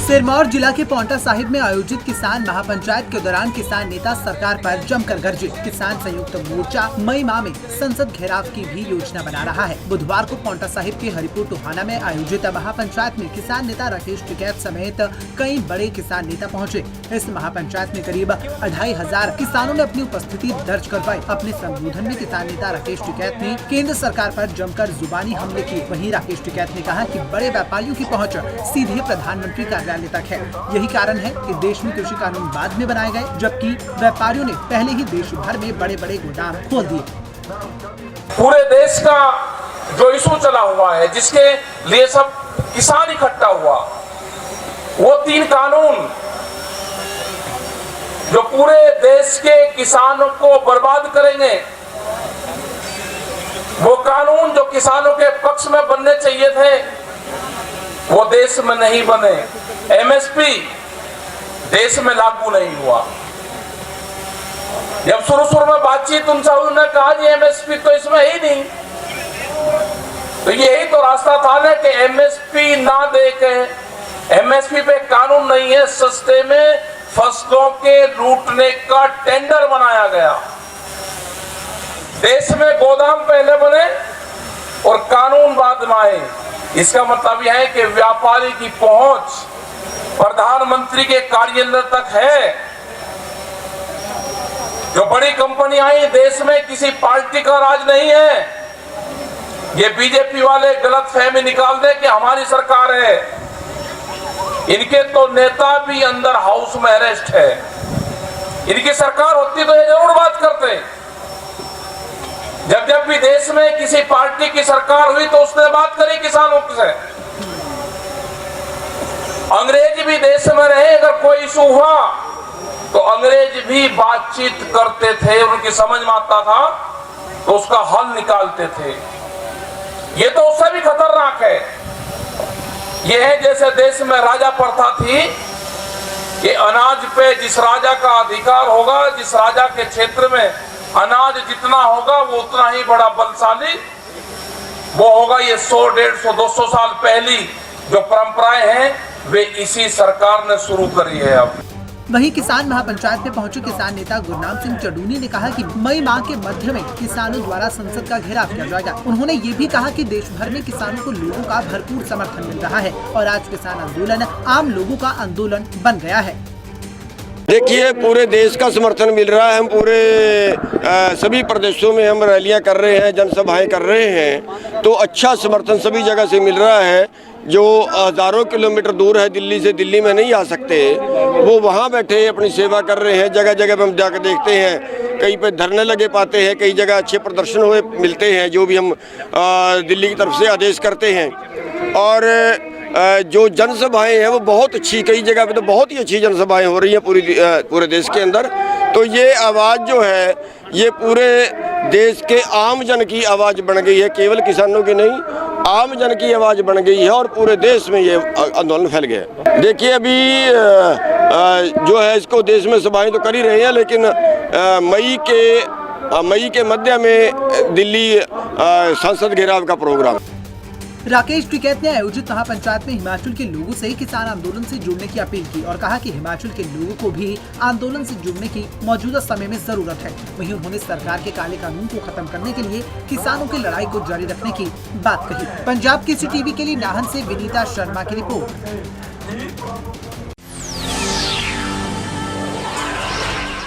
सिरमौर जिला के पांवटा साहिब में आयोजित किसान महापंचायत के दौरान किसान नेता सरकार पर जमकर गरजे। किसान संयुक्त मोर्चा मई माह में संसद घेराव की भी योजना बना रहा है। बुधवार को पांवटा साहिब के हरिपुर टोहाना में आयोजित महापंचायत में किसान नेता राकेश टिकैत समेत कई बड़े किसान नेता पहुंचे। इस महापंचायत में करीब 2500 किसानों ने अपनी उपस्थिति दर्ज करवाई। अपने संबोधन में किसान नेता राकेश टिकैत ने केंद्र सरकार पर जमकर जुबानी हमले किए। वहीं राकेश टिकैत ने कहा कि बड़े व्यापारियों की पहुंच सीधे प्रधानमंत्री कार्यालय तक है। यही कारण है कि देश में कृषि कानून बाद में बनाए गए, जबकि व्यापारियों ने पहले ही देश भर में बड़े बड़े गोदाम खोल दिए। पूरे देश का जो इशू चला हुआ है, जिसके लिए सब किसान इकट्ठा हुआ, वो 3 कानून जो पूरे देश के किसानों को बर्बाद करेंगे, वो कानून जो किसानों के पक्ष में बनने चाहिए थे, वो देश में नहीं बने। एमएसपी देश में लागू नहीं हुआ। जब शुरू में बातचीत उनसे उन्होंने कहा जी एमएसपी तो इसमें ही नहीं, तो यही तो रास्ता था ना कि एमएसपी ना देके, एमएसपी पे कानून नहीं है, सस्ते में फसलों के लूटने का टेंडर बनाया गया। देश में गोदाम पहले बने और कानून बाद में आए। इसका मतलब यह है कि व्यापारी की पहुंच प्रधानमंत्री के कार्यालय तक है। जो बड़ी कंपनी आई देश में किसी पार्टी का राज नहीं है। ये बीजेपी वाले गलतफहमी निकाल दे कि हमारी सरकार है। इनके तो नेता भी अंदर हाउस में अरेस्ट है। इनकी सरकार होती तो ये जरूर बात करते। जब भी देश में किसी पार्टी की सरकार हुई तो उसने बात करी किसानों से। अंग्रेज भी देश में रहे, अगर कोई इशू हुआ तो अंग्रेज भी बातचीत करते थे, उनकी समझ में आता था तो उसका हल निकालते थे। ये तो उससे भी खतरनाक है। ये है जैसे देश में राजा प्रथा थी कि अनाज पे जिस राजा का अधिकार होगा, जिस राजा के क्षेत्र में अनाज जितना होगा वो उतना ही बड़ा बलशाली वो होगा। ये 100, 150, 200 साल पहली जो परंपराएं हैं वे इसी सरकार ने शुरू करी है। अब वहीं किसान महापंचायत में पहुंचे किसान नेता गुरनाम सिंह चडूनी ने कहा कि मई माह के मध्य में किसानों द्वारा संसद का घेराव किया जाएगा। उन्होंने ये भी कहा कि देश भर में किसानों को लोगों का भरपूर समर्थन मिल रहा है और आज किसान आंदोलन आम लोगों का आंदोलन बन गया है। देखिए, पूरे देश का समर्थन मिल रहा है। हम पूरे सभी प्रदेशों में हम रैलियां कर रहे हैं, जनसभाएं कर रहे हैं, तो अच्छा समर्थन सभी जगह से मिल रहा है। जो हज़ारों किलोमीटर दूर है दिल्ली से, दिल्ली में नहीं आ सकते, वो वहाँ बैठे अपनी सेवा कर रहे हैं। जगह जगह पे हम जाकर देखते हैं, कहीं पे धरने लगे पाते हैं, कई जगह अच्छे प्रदर्शन हुए मिलते हैं, जो भी हम दिल्ली की तरफ से आदेश करते हैं। और जो जनसभाएं हैं वो बहुत अच्छी, कई जगह पे तो बहुत ही अच्छी जनसभाएं हो रही हैं पूरे देश के अंदर। तो ये आवाज़ जो है ये पूरे देश के आम जन की आवाज़ बन गई है, केवल किसानों की नहीं, आम जन की आवाज़ बन गई है और पूरे देश में ये आंदोलन फैल गया। देखिए, अभी जो है इसको देश में सभाएं तो कर ही रहे हैं, लेकिन मई के मध्य में दिल्ली संसद घेराव का प्रोग्राम। राकेश टिकैत ने आयोजित महापंचायत में हिमाचल के लोगों से किसान आंदोलन से जुड़ने की अपील की और कहा कि हिमाचल के लोगों को भी आंदोलन से जुड़ने की मौजूदा समय में जरूरत है। वहीं उन्होंने सरकार के काले कानून को खत्म करने के लिए किसानों की लड़ाई को जारी रखने की बात कही। पंजाब KCTV के लिए नाहन से विनीता शर्मा की रिपोर्ट।